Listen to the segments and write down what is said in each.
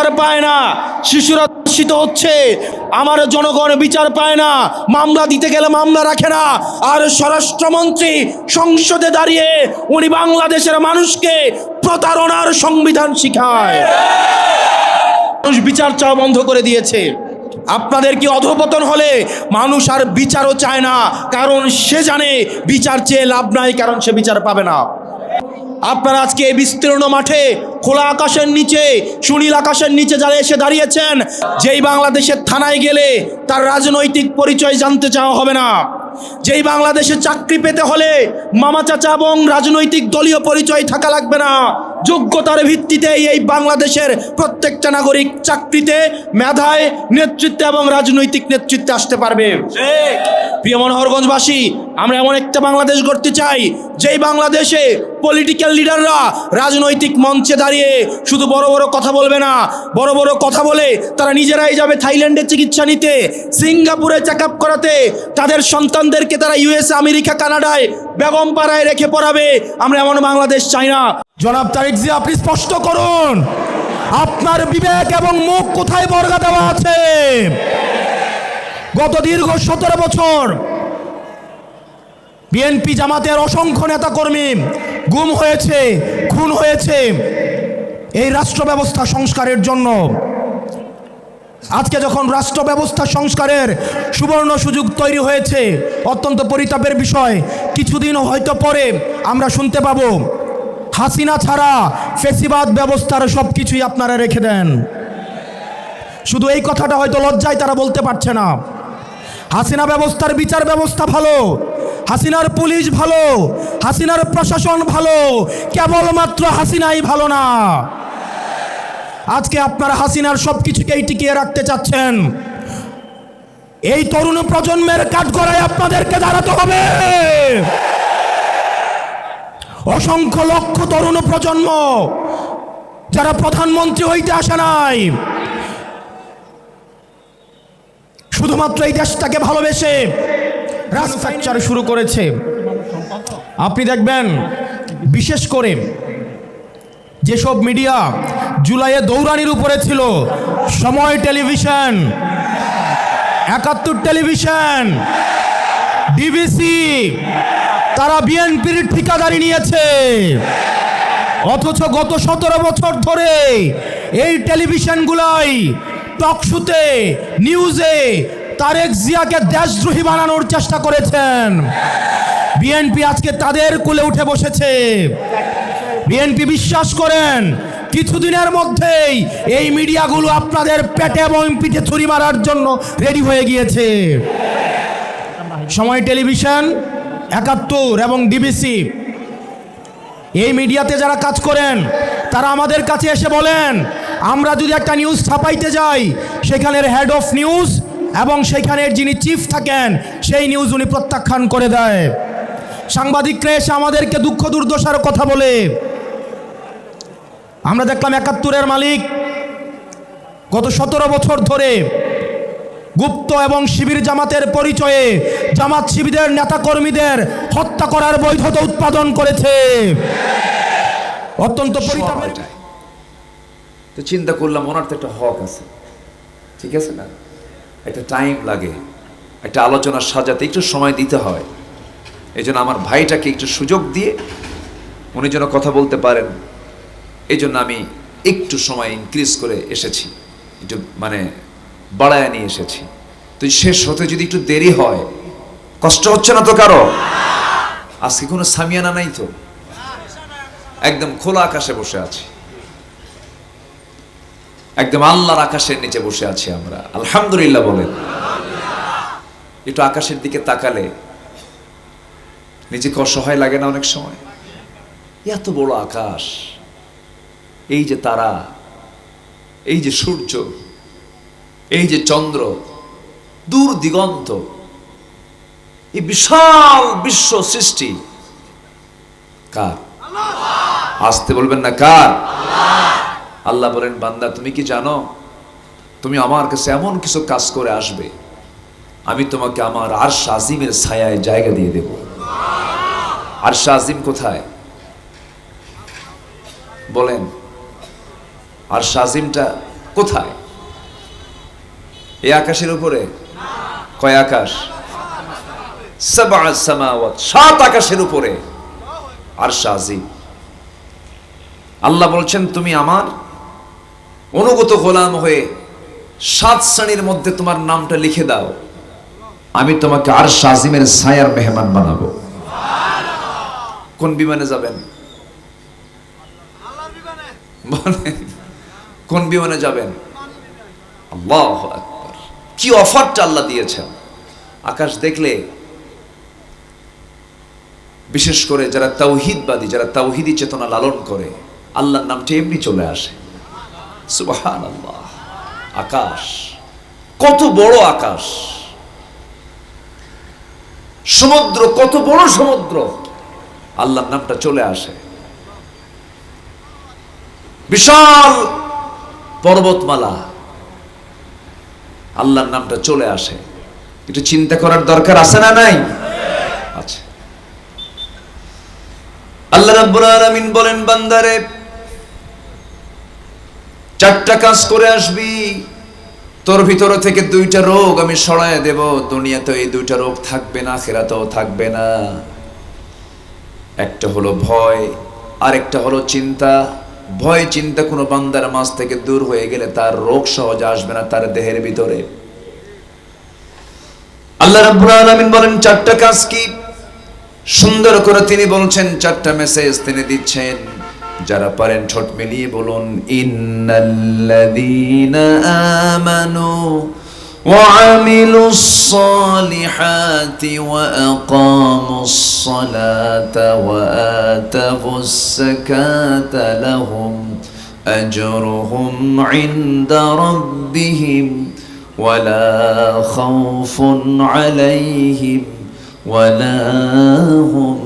বিচার পায় না, শিশুরা ধর্ষিত হচ্ছে, আমার জনগণ বিচার পায় না, মামলা দিতে গেলে মামলা রাখে না, আর স্বরাষ্ট্রমন্ত্রী সংসদে দাঁড়িয়ে উনি বাংলাদেশের মানুষকে প্রতারণার সংবিধান শিখায়। মানুষ বিচার চাওয়া বন্ধ করে দিয়েছে। আপনাদের কি অধঃপতন হলে মানুষ আর বিচারও চায় না, কারণ সে জানে বিচার চেয়ে লাভ নাই, কারণ সে বিচার পাবে না। আপনারা আজকে এই বিস্তীর্ণ মাঠে খোলা আকাশের নিচে, সুনীল আকাশের নিচে যারা এসে দাঁড়িয়েছেন, যেই বাংলাদেশের থানায় গেলে তার রাজনৈতিক পরিচয় জানতে চাওয়া হবে না, যেই বাংলাদেশে চাকরি পেতে হলে মামা চাচা এবং রাজনৈতিক দলীয় পরিচয় থাকা লাগবে না, যোগ্যতার ভিত্তিতে এই বাংলাদেশের প্রত্যেকটা নাগরিক চাকরিতে, মেধায়, নেতৃত্বে এবং রাজনৈতিক নেতৃত্বে আসতে পারবে। প্রিয় মনোহরগঞ্জবাসী, আমরা এমন একটা বাংলাদেশ গড়তে চাই যেই বাংলাদেশে পলিটিক্যাল লিডাররা রাজনৈতিক মঞ্চে দাঁড়িয়ে শুধু বড় বড় কথা বলবে না, বড় বড় কথা বলে তারা নিজেরাই যাবে থাইল্যান্ডে চিকিৎসা নিতে, সিঙ্গাপুরে চেক আপ করাতে, তাদের সন্তানদেরকে তারা ইউএসএ, আমেরিকা, কানাডায় বেগম পাড়ায় রেখে পড়াবে। আমরা এমন বাংলাদেশ চাই না। জনাব তারেক জিয়া, আপনি স্পষ্ট করুন আপনার বিবেক এবং মুখ কোথায় বর্গা দেওয়া আছে? গত দীর্ঘ 17 বছর বিএনপি জামাতের অসংখ্য নেতা কর্মী গুম হয়েছে, খুন হয়েছে এই রাষ্ট্র ব্যবস্থা সংস্কারের জন্য। আজকে যখন রাষ্ট্র ব্যবস্থা সংস্কারের সুবর্ণ সুযোগ তৈরি হয়েছে, অত্যন্ত পরিতাপের বিষয়, কিছুদিন হয়তো পরে আমরা শুনতে পাবো হাসিনা ছাড়া ফেসিবাদ ব্যবস্থার সব কিছুই আপনারা রেখে দেন। শুধু এই কথাটা হয়তো লজ্জায় তারা বলতে পারছে না। হাসিনা ব্যবস্থার বিচার ব্যবস্থা ভালো, হাসিনার পুলিশ ভালো, হাসিনার প্রশাসন ভালো, কেবলমাত্র হাসিনাই ভালো না। আজকে আপনারা হাসিনার সব কিছুকেই টিকিয়ে রাখতে চাচ্ছেন। এই তরুণ প্রজন্মের কাঠগড়ায় আপনাদেরকে দাঁড়াতে হবে। অসংখ্য লক্ষ তরুণ প্রজন্ম যারা প্রধানমন্ত্রী হইতে আসে নাই, শুধুমাত্র এই দেশটাকে ভালোবেসে রাস্তাচার শুরু করেছে। আপনি দেখবেন বিশেষ করে যেসব মিডিয়া জুলাইয়ে দৌড়ানির উপরে ছিল, সময় টেলিভিশন, 71 টেলিভিশন, ডিবিসি, তারা বিএনপির ঠিকাদারি নিয়েছে। অথচ গত 17 বছর ধরে এই টেলিভিশনগুলাই টকশোতে, নিউজে তারেক জিয়াকে দেশদ্রোহী বানানোর চেষ্টা করেছেন। বিএনপি আজকে তাদের কোলে উঠে বসেছে। বিএনপি বিশ্বাস করেন কিছুদিনের মধ্যেই এই মিডিয়াগুলো আপনাদের পেটে এবং পিঠে ছুরি মারার জন্য রেডি হয়ে গিয়েছে। সময় টেলিভিশন, 71 এবং ডিবিসি, এই মিডিয়াতে যারা কাজ করেন তারা আমাদের কাছে এসে বলেন, আমরা যদি একটা নিউজ ছাপাইতে যাই, সেখানের হেড অফ নিউজ এবং সেখানের যিনি চিফ থাকেন সেই নিউজ উনি প্রত্যাখ্যান করে দেয়। সাংবাদিকরা এসে আমাদেরকে দুঃখ দুর্দশার কথা বলে। আমরা দেখলাম 71-এর মালিক গত 17 বছর ধরে গুপ্ত এবং শিবির জামাতের পরিচয়ে জামাত শিবিরের নেতা কর্মীদের হত্যা করার বৈধতা উৎপাদন করেছে। অত্যন্ত পরিতাপের। তো চিন্তা করলাম ওনার তো একটা হক আছে, ঠিক আছে না? একটা টাইম লাগে, একটা আলোচনা সাজাতে একটু সময় দিতে হয়। এই জন্য আমার ভাইটাকে একটু সুযোগ দিয়ে উনি যেন কথা বলতে পারেন, এই জন্য আমি একটু সময় ইনক্রিজ করে এসেছি, একটু মানে বাড়ায় নিয়ে এসেছি। তো শেষ হতে যদি একটু দেরি হয়, কষ্ট হচ্ছে না তো কারো? আজকে কোনো সামিয়ানা নাই তো, একদম খোলা আকাশে বসে আছি, একদম আল্লাহর আকাশের নিচে বসে আছি আমরা। আলহামদুলিল্লাহ বলেন। একটু আকাশের দিকে তাকালে নিজেকে অসহায় লাগে না অনেক সময়? এত বড় আকাশ, এই যে তারা, এই যে সূর্য, এই যে চন্দ্র, দূর দিগন্ত, এই বিশাল বিশ্ব সৃষ্টি কার? আসতে বলবেন না কার? আল্লাহ বলেন, বান্দা তুমি কি জানো, তুমি আমার কাছে এমন কিছু কাজ করে আসবে, আমি তোমাকে আমার আরশ আজিমের ছায়ায় জায়গা দিয়ে দেব। আরশ আজিম কোথায় বলেন? আরশ আজিমটা কোথায়? এই আকাশের উপরে? কয় আকাশ? সাবআ সামাওয়াত, 7 আকাশের উপরে আরশ আজিম। আল্লাহ বলছেন তুমি আমার অনুগত গোলাম হয়ে 7 শ্রেণীর মধ্যে তোমার নামটা লিখে দাও, আমি তোমাকে আরশ আজিমের ছায়ার মেহমান বানাবো। কোন বিমানে যাবেন? বলেন, কোন বিমানে যাবেন? আল্লাহু আকবার, কি অফারটা আল্লাহ দিয়েছেন। আকাশ দেখলে বিশেষ করে যারা তাওহীদবাদী, যারা তাওহীদি চেতনা লালন করে, আল্লাহর নামটা এমনি চলে আসে। সুবহানাল্লাহ। আকাশ কত বড়, আকাশ সমুদ্র কত বড় সমুদ্র, আল্লাহর নামটা চলে আসে। বিশাল পর্বতমালা, আল্লাহর নামটা চলে আসে। একটু চিন্তা করার দরকার আছে না নাই? আচ্ছা, আল্লাহ রাব্বুল আলামিন বলেন, বান্দারে 4টা কাজ করে আসবি, তোর ভিতর থেকে 2টা রোগ আমি সরায় দেব। দুনিয়াতে এই 2টা রোগ থাকবে না, আখিরাতেও থাকবে না। একটা হলো ভয়, আরেকটা হলো চিন্তা। ভয় চিন্তা কোনো বান্দার মাঝ থেকে দূর হয়ে গেলে তার রোগ সহজে আসবে না তার দেহের ভিতরে। আল্লাহ রাব্বুল আলামিন বলেন 4টা কাজ কি? সুন্দর করে তিনি বলছেন, 4টা মেসেজ তিনি দিচ্ছেন। যারা পারেন ঠোঁট মিলিয়ে বলুন, ইন্নাল্লাযীনা আমানু ওয়া আমিলুস সালিহাতি ওয়া আকামুস সালাতা ওয়া আতাবুস যাকাতা লাহুম আজরুহুম ইনদা রাব্বিহিম ওয়া লা খাউফুন আলাইহিম ওয়া লা হুম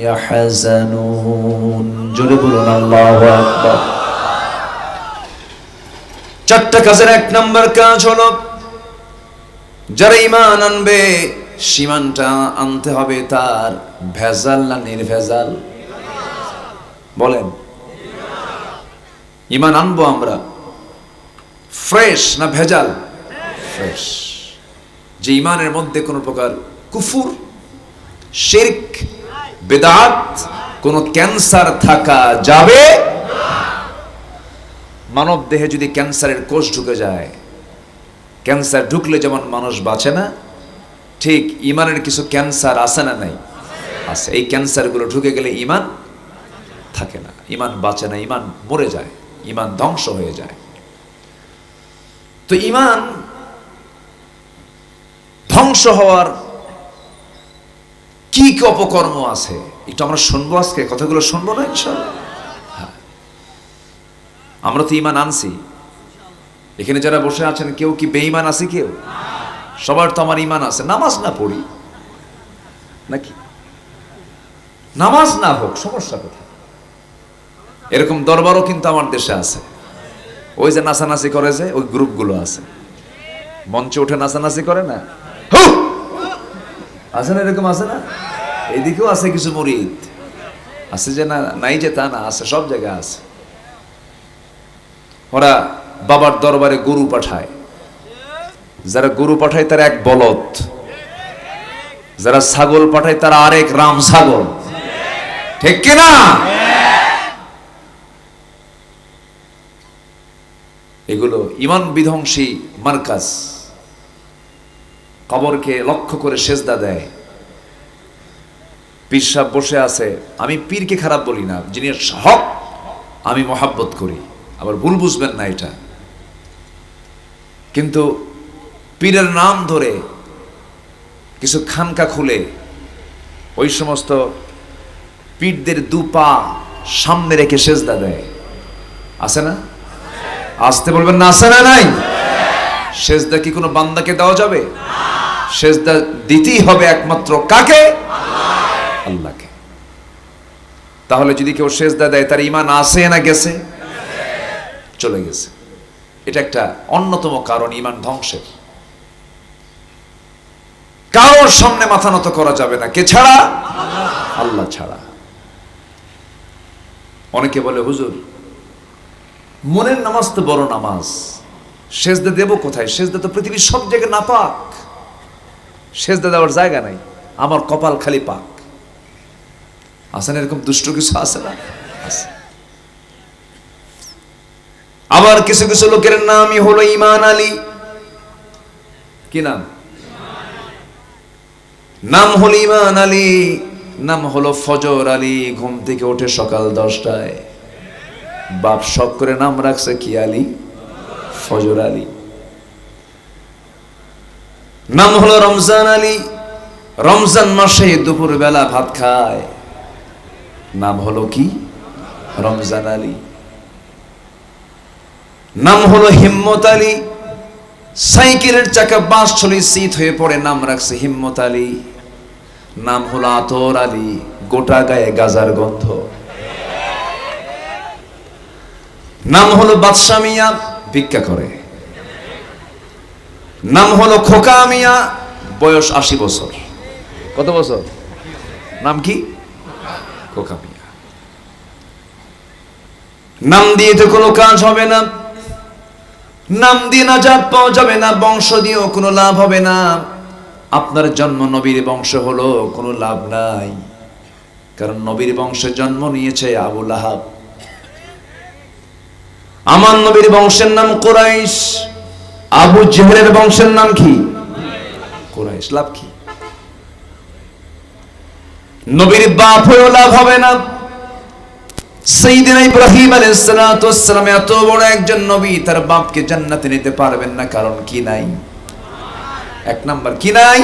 ইয়াহজানুন। জোরে বলুন আল্লাহু আকবার। 4টা কাজের 1 নম্বর কাজ হলো, যারা ঈমান আনবে সীমানটা আনতে হবে তার ভেজাল না নির্ভেজাল? বলেন, ঈমান আনবো আমরা ফ্রেশ না ভেজাল? ফ্রেশ। যে ঈমানের মধ্যে কোনো প্রকার কুফর, শিরক, বিদআত, কোনো ক্যান্সার থাকা যাবে না। মানব দেহে যদি ক্যান্সারের কোষ ঢুকে যায়, ক্যান্সার ঢুকলে যেমন মানুষ বাঁচে না, ঠিক ঈমানের কিছু ক্যান্সার আছে না নাই? আছে। এই ক্যান্সারগুলো ঢুকে গেলে ঈমান থাকে না, ঈমান বাঁচে না, ঈমান মরে যায়, ঈমান ধ্বংস হয়ে যায়। তো ঈমান ধ্বংস হওয়ার কি কি অপকর্ম আছে একটু আমরা শুনবো আজকে, কথাগুলো শুনবো না ইনশাআল্লাহ? হ্যাঁ, আমরা তো ঈমান আনছি। এখানে যারা বসে আছেন কেউ কি বেঈমান আছে? কেউ? সবার তো আমার ঈমান আছে। নামাজ না পড়ি নাকি? নামাজ না হোক, সমস্যা কোথায়? এরকম দরবারও কিন্তু আমার দেশে আছে। ওই যে নাচানাচি করে, যে ওই গ্রুপগুলো আছে, মঞ্চে উঠে নাচানাচি করে না, আছে না? এরকম আছে না? এইদিকেও আছে কিছু মুরিদ আছে, যে না নাই যে তা না, আছে, সব জায়গায় আছে। ওরা বাবার দরবারে গরু পাঠায়। যারা গরু পাঠায় তার এক বলদ, যারা ছাগল পাঠায় তারা আরেক রাম ছাগল। ঠিক কিনা? এগুলো ঈমান বিধ্বংসী মার্কাজ। কবরকে লক্ষ্য করে সেজদা দেয়। পীর সাহেব বসে আছে, আমি পীরকে খারাপ বলি না, যিনি হক আমি মহাব্বত করি, আবার ভুল বুঝবেন না এটা। কিন্তু পীরের নাম ধরে কিছু খানকা খুলে ওই সমস্ত পীরদের 2 পা সামনে রেখে সেজদা দেয়। আছে না? আসতে বলবেন না, আছে না নাই? সেজদা কি কোনো বান্দাকে দেওয়া যাবে? সেজদা দিতেই হবে একমাত্র কাকে? আল্লাহকে। তাহলে যদি কেউ সেজদা দেয় তার ঈমান আছে না গেছে? চলে গেছে। এটা একটা অন্যতম কারণ ঈমান ধ্বংসের। কারোর সামনে মাথা নত করা যাবে না, কে ছাড়া? আল্লাহ ছাড়া। অনেকে বলে, হুজুর মনের নামাজ তো বড় নামাজ, সেজদা দেব কোথায়? সেজদা তো পৃথিবীর সব জায়গায় নাপাক, সেজদা দেওয়ার জায়গা নাই, আমার কপাল খালি পাক। আছে না এরকম দুষ্ট কিছু? আছে না? আছে। আবার কিছু কিছু লোকের নামই হলো ঈমান আলী। কি নাম? নাম হলো ঈমান আলী, নাম হলো ফজর আলী। ঘুম থেকে ওঠে সকাল 10টায়, বাপ শখ করে নাম রাখছে কি আলী? ফজর আলী। নাম হলো রমজান আলী, রমজান মাসে দুপুর বেলা ভাত খায়, নাম হলো কি? রমজান আলী। নাম হলো হিম্মত আলী, সাইকেলের চাকা বাস চলে শীত হয়ে পড়ে, নাম রাখছে হিম্মত আলী। নাম হলো আতর আলী, গোটা গায়ে গাজার গন্ধ। নাম হলো বাদশা মিয়া, ভিক্ষা করে। নাম হলো খোকা মিয়া, বয়স 80 বছর। কত বছর? নাম কি? খোকা মিয়া। নাম দিয়ে তো কোনো কাজ হবে না, নাম দিয়ে নাজাত পাওয়া যাবে না, বংশ দিয়েও কোনো লাভ হবে না। আপনার জন্ম নবীর বংশ হলো কোনো লাভ নাই, কারণ নবীর বংশে জন্ম নিয়েছে আবু লাহাব। আমার নবীর বংশের নাম কুরাইশ, আবু জেহেলের বংশের নাম কি? কুরাইশ। লাভ কি? নবীর বাপ হয়েও লাভ হবে না। সাইয়েদনা ইব্রাহিম আলাইহিস সালাতু ওয়াস সালাম এত বড় একজন নবী, তার বাপকে জান্নাতে নিতে পারবেন না, কারণ কি নাই? এক নাম্বার কি নাই?